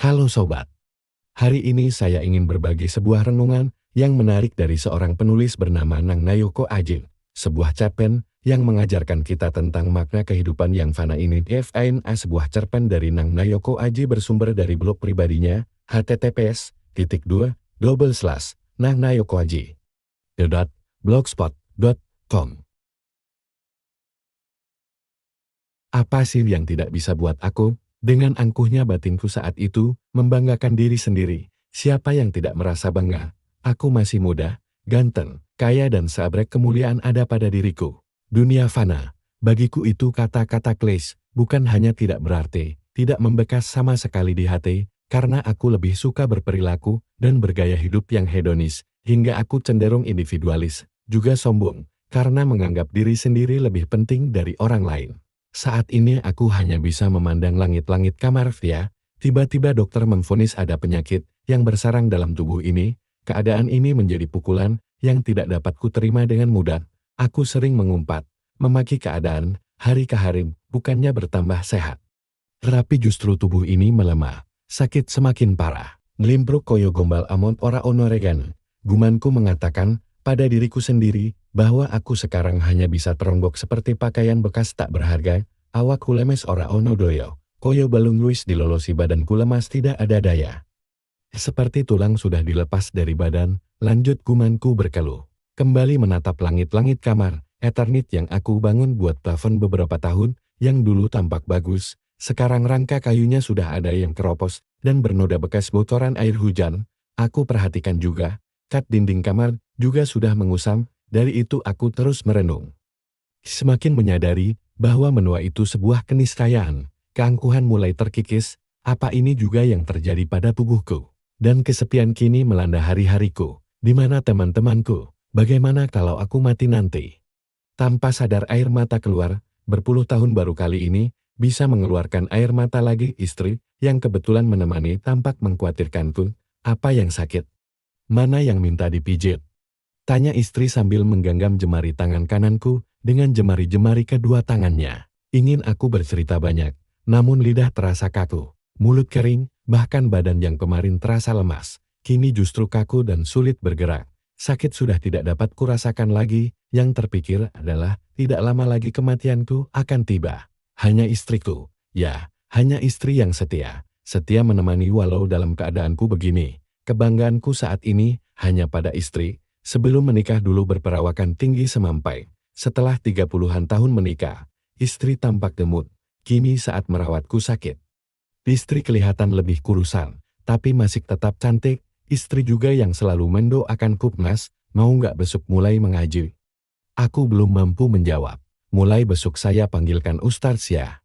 Halo sobat, hari ini saya ingin berbagi sebuah renungan yang menarik dari seorang penulis bernama Nang Nayoko Aji, sebuah cerpen yang mengajarkan kita tentang makna kehidupan yang fana ini. FINA sebuah cerpen dari Nang Nayoko Aji bersumber dari blog pribadinya, https://nangnayokoaji.blogspot.com. Apa sih yang tidak bisa buat aku? Dengan angkuhnya batinku saat itu, membanggakan diri sendiri. Siapa yang tidak merasa bangga? Aku masih muda, ganteng, kaya dan seabrek kemuliaan ada pada diriku. Dunia fana. Bagiku itu kata-kata klise, bukan hanya tidak berarti, tidak membekas sama sekali di hati, karena aku lebih suka berperilaku dan bergaya hidup yang hedonis, hingga aku cenderung individualis, juga sombong, karena menganggap diri sendiri lebih penting dari orang lain. Saat ini aku hanya bisa memandang langit-langit kamar via, tiba-tiba dokter memvonis ada penyakit yang bersarang dalam tubuh ini. Keadaan ini menjadi pukulan yang tidak dapat kuterima dengan mudah. Aku sering mengumpat, memaki keadaan, hari ke hari, bukannya bertambah sehat. Tetapi justru tubuh ini melemah, sakit semakin parah. Ngelimpruk koyo gombal amon ora ono regane. Gumanku mengatakan pada diriku sendiri, bahwa aku sekarang hanya bisa teronggok seperti pakaian bekas tak berharga, awakku lemes ora ono doyo, koyo balung luis dilolosi badanku lemas tidak ada daya. Seperti tulang sudah dilepas dari badan, lanjut gumanku berkeluh. Kembali menatap langit-langit kamar, Eternit yang aku bangun buat plafon beberapa tahun, yang dulu tampak bagus, sekarang rangka kayunya sudah ada yang keropos, dan bernoda bekas bocoran air hujan. Aku perhatikan juga, kat dinding kamar juga sudah mengusam. Dari itu aku terus merenung. Semakin menyadari bahwa menua itu sebuah keniscayaan, keangkuhan mulai terkikis, apa ini juga yang terjadi pada tubuhku. Dan kesepian kini melanda hari-hariku, di mana teman-temanku, bagaimana kalau aku mati nanti? Tanpa sadar air mata keluar, berpuluh tahun baru kali ini, bisa mengeluarkan air mata lagi istri, yang kebetulan menemani tampak mengkhawatirkanku, apa yang sakit? Mana yang minta dipijit? Tanya istri sambil menggenggam jemari tangan kananku dengan jemari-jemari kedua tangannya. Ingin aku bercerita banyak, namun lidah terasa kaku, mulut kering, bahkan badan yang kemarin terasa lemas, kini justru kaku dan sulit bergerak. Sakit sudah tidak dapat kurasakan lagi, yang terpikir adalah tidak lama lagi kematianku akan tiba. Hanya istriku, ya, hanya istri yang setia menemani walau dalam keadaanku begini. Kebanggaanku saat ini hanya pada istri. Sebelum menikah dulu berperawakan tinggi semampai. Setelah 30-an tahun menikah, istri tampak gemuk. Kini saat merawatku sakit. Istri kelihatan lebih kurusan, tapi masih tetap cantik. Istri juga yang selalu mendoakanku, "Mas, mau nggak besok mulai mengaji?" Aku belum mampu menjawab. Mulai besok saya panggilkan Ustadz ya.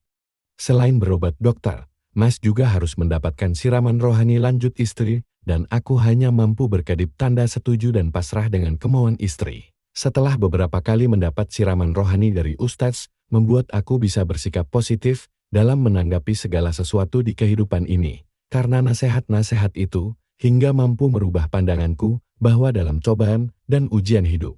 Selain berobat dokter, Mas juga harus mendapatkan siraman rohani, lanjut istri. Dan aku hanya mampu berkedip tanda setuju dan pasrah dengan kemauan istri. Setelah beberapa kali mendapat siraman rohani dari Ustadz, membuat aku bisa bersikap positif dalam menanggapi segala sesuatu di kehidupan ini. Karena nasihat-nasihat itu, hingga mampu merubah pandanganku bahwa dalam cobaan dan ujian hidup,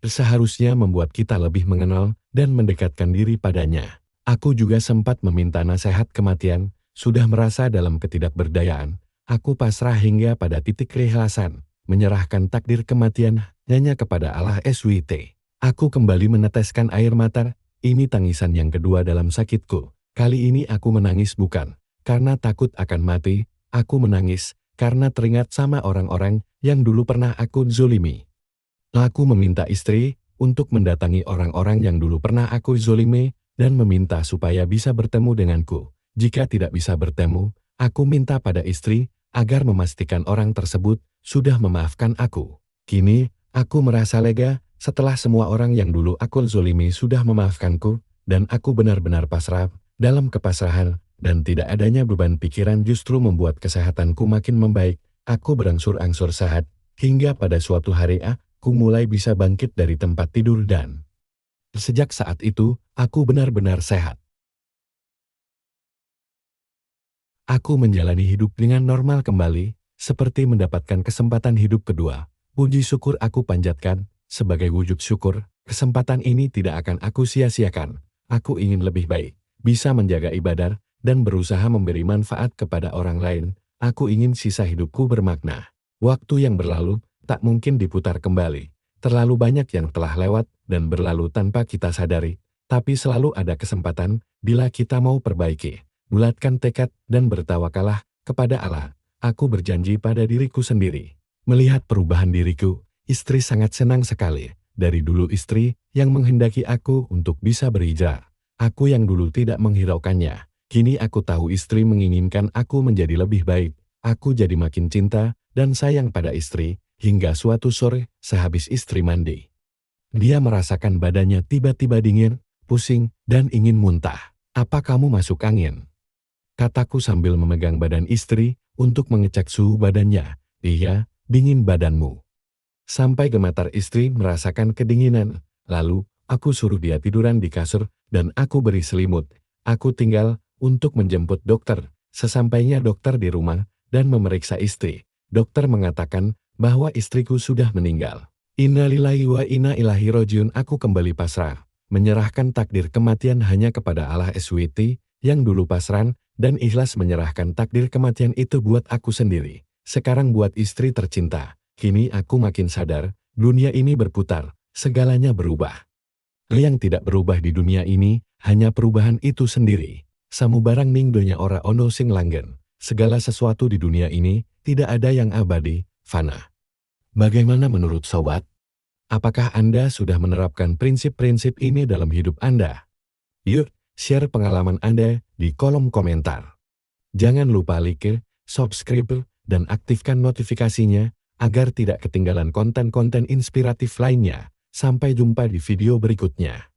seharusnya membuat kita lebih mengenal dan mendekatkan diri padanya. Aku juga sempat meminta nasihat kematian, sudah merasa dalam ketidakberdayaan. Aku pasrah hingga pada titik keikhlasan, menyerahkan takdir kematian hanya kepada Allah SWT. Aku kembali meneteskan air mata, ini tangisan yang kedua dalam sakitku. Kali ini aku menangis bukan karena takut akan mati, aku menangis karena teringat sama orang-orang yang dulu pernah aku zolimi. Aku meminta istri untuk mendatangi orang-orang yang dulu pernah aku zolimi dan meminta supaya bisa bertemu denganku. Jika tidak bisa bertemu, aku minta pada istri agar memastikan orang tersebut sudah memaafkan aku. Kini, aku merasa lega setelah semua orang yang dulu aku zolimi sudah memaafkanku, dan aku benar-benar pasrah. Dalam kepasrahan dan tidak adanya beban pikiran justru membuat kesehatanku makin membaik. Aku berangsur-angsur sehat, hingga pada suatu hari aku mulai bisa bangkit dari tempat tidur dan sejak saat itu, aku benar-benar sehat. Aku menjalani hidup dengan normal kembali, seperti mendapatkan kesempatan hidup kedua. Puji syukur aku panjatkan, sebagai wujud syukur, kesempatan ini tidak akan aku sia-siakan. Aku ingin lebih baik, bisa menjaga ibadah, dan berusaha memberi manfaat kepada orang lain. Aku ingin sisa hidupku bermakna. Waktu yang berlalu tak mungkin diputar kembali. Terlalu banyak yang telah lewat dan berlalu tanpa kita sadari. Tapi selalu ada kesempatan bila kita mau perbaiki. Bulatkan tekad dan bertawakalah kepada Allah. Aku berjanji pada diriku sendiri. Melihat perubahan diriku, istri sangat senang sekali. Dari dulu istri yang menghendaki aku untuk bisa berhijrah. Aku yang dulu tidak menghiraukannya. Kini aku tahu istri menginginkan aku menjadi lebih baik. Aku jadi makin cinta dan sayang pada istri, hingga suatu sore sehabis istri mandi. Dia merasakan badannya tiba-tiba dingin, pusing, dan ingin muntah. "Apa kamu masuk angin?" kataku sambil memegang badan istri untuk mengecek suhu badannya. "Iya, dingin badanmu." Sampai gemetar istri merasakan kedinginan. Lalu, aku suruh dia tiduran di kasur dan aku beri selimut. Aku tinggal untuk menjemput dokter. Sesampainya dokter di rumah dan memeriksa istri, dokter mengatakan bahwa istriku sudah meninggal. Innalillahi wa inna ilaihi rajiun. Aku kembali pasrah, menyerahkan takdir kematian hanya kepada Allah SWT, yang dulu pasrah dan ikhlas menyerahkan takdir kematian itu buat aku sendiri. Sekarang buat istri tercinta. Kini aku makin sadar, dunia ini berputar, segalanya berubah. Yang tidak berubah di dunia ini, hanya perubahan itu sendiri. Samubarang ning donya ora ono sing langgen. Segala sesuatu di dunia ini, tidak ada yang abadi, fana. Bagaimana menurut sobat? Apakah Anda sudah menerapkan prinsip-prinsip ini dalam hidup Anda? Yuk, share pengalaman Anda di kolom komentar. Jangan lupa like, subscribe, dan aktifkan notifikasinya, agar tidak ketinggalan konten-konten inspiratif lainnya. Sampai jumpa di video berikutnya.